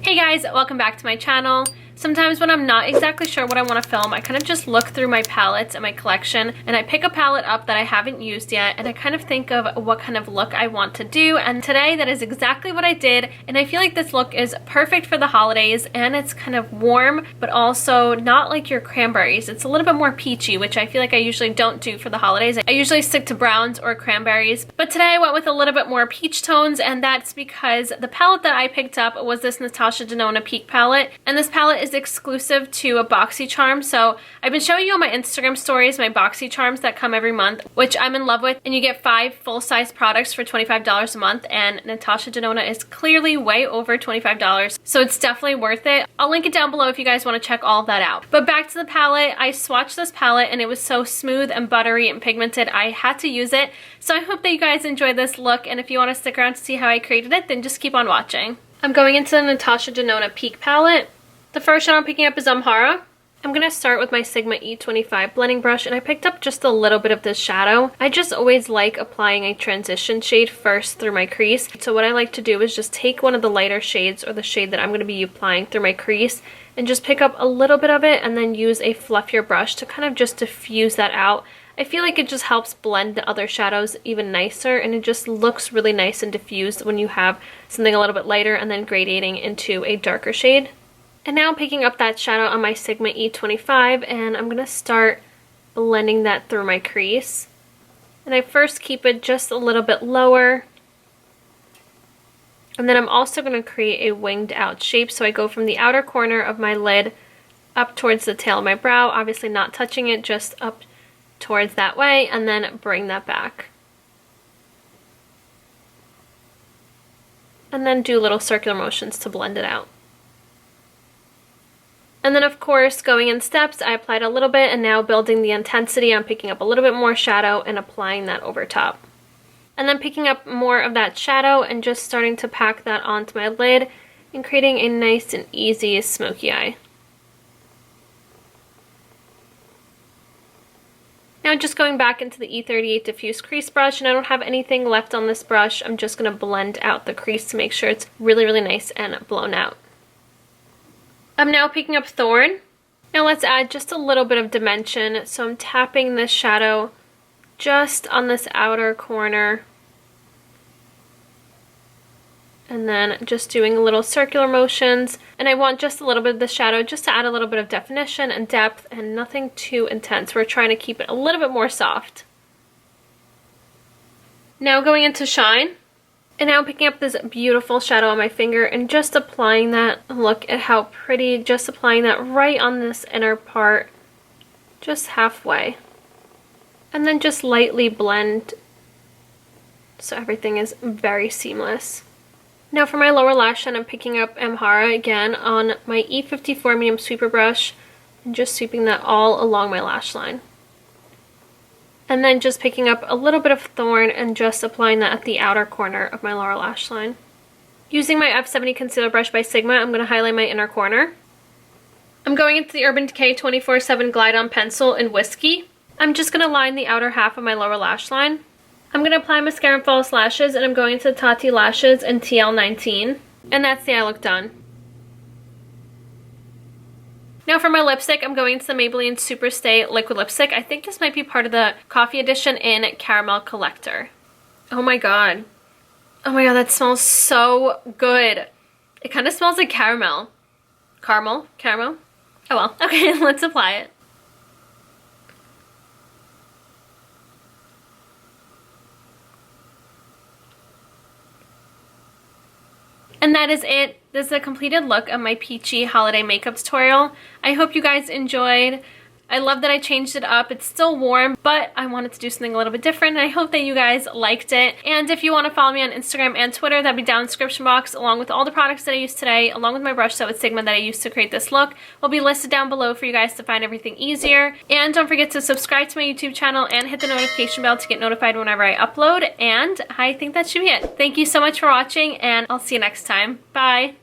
Hey guys, welcome back to my channel. Sometimes when I'm not exactly sure what I want to film, I kind of just look through my palettes and my collection and I pick a palette up that I haven't used yet and I kind of think of what kind of look I want to do, and today that is exactly what I did, and I feel like this look is perfect for the holidays and it's kind of warm but also not like your cranberries. It's a little bit more peachy, which I feel like I usually don't do for the holidays. I usually stick to browns or cranberries, but today I went with a little bit more peach tones, and that's because the palette that I picked up was this Natasha Denona Peak palette, and this palette is exclusive to a BoxyCharm. So I've been showing you on my Instagram stories my BoxyCharms that come every month, which I'm in love with, and you get 5 full-size products for $25 a month, and Natasha Denona is clearly way over $25, so it's definitely worth it. I'll link it down below if you guys want to check all of that out. But back to the palette, I swatched this palette and it was so smooth and buttery and pigmented I had to use it. So I hope that you guys enjoyed this look, and if you want to stick around to see how I created it, then just keep on watching. I'm going into the Natasha Denona Peak palette. The first shade I'm picking up is Amhara. I'm going to start with my Sigma E25 blending brush, and I picked up just a little bit of this shadow. I just always like applying a transition shade first through my crease. So what I like to do is just take one of the lighter shades, or the shade that I'm going to be applying through my crease, and just pick up a little bit of it and then use a fluffier brush to kind of just diffuse that out. I feel like it just helps blend the other shadows even nicer, and it just looks really nice and diffused when you have something a little bit lighter and then gradating into a darker shade. And now I'm picking up that shadow on my Sigma E25, and I'm going to start blending that through my crease. And I first keep it just a little bit lower. And then I'm also going to create a winged out shape, so I go from the outer corner of my lid up towards the tail of my brow, obviously not touching it, just up towards that way, and then bring that back. And then do little circular motions to blend it out. And then of course, going in steps, I applied a little bit, and now building the intensity, I'm picking up a little bit more shadow and applying that over top. And then picking up more of that shadow and just starting to pack that onto my lid and creating a nice and easy smoky eye. Now just going back into the E38 diffuse crease brush, and I don't have anything left on this brush. I'm just going to blend out the crease to make sure it's really, really nice and blown out. I'm now picking up Thorn. Now let's add just a little bit of dimension. So I'm tapping this shadow just on this outer corner. And then just doing little circular motions. And I want just a little bit of the shadow just to add a little bit of definition and depth, and nothing too intense. We're trying to keep it a little bit more soft. Now going into Shine. And now I'm picking up this beautiful shadow on my finger and just applying that. Look at how pretty, just applying that right on this inner part, just halfway. And then just lightly blend so everything is very seamless. Now for my lower lash line, I'm picking up Amhara again on my E54 medium sweeper brush and just sweeping that all along my lash line. And then just picking up a little bit of Thorn and just applying that at the outer corner of my lower lash line. Using my F70 concealer brush by Sigma, I'm going to highlight my inner corner. I'm going into the Urban Decay 24/7 Glide On Pencil in Whiskey. I'm just going to line the outer half of my lower lash line. I'm going to apply mascara and false lashes, and I'm going to Tati Lashes in TL19. And that's the eye look done. Now for my lipstick, I'm going to the Maybelline Super Stay Liquid Lipstick. I think this might be part of the Coffee Edition in Caramel Collector. Oh my god. Oh my god, that smells so good. It kind of smells like caramel. Caramel? Caramel? Oh well. Okay, let's apply it. And that is it. This is a completed look of my peachy holiday makeup tutorial. I hope you guys enjoyed. I love that I changed it up. It's still warm, but I wanted to do something a little bit different, and I hope that you guys liked it. And if you want to follow me on Instagram and Twitter, that'll be down in the description box, along with all the products that I used today, along with my brush set with Sigma that I used to create this look, will be listed down below for you guys to find everything easier. And don't forget to subscribe to my YouTube channel and hit the notification bell to get notified whenever I upload. And I think that should be it. Thank you so much for watching, and I'll see you next time. Bye!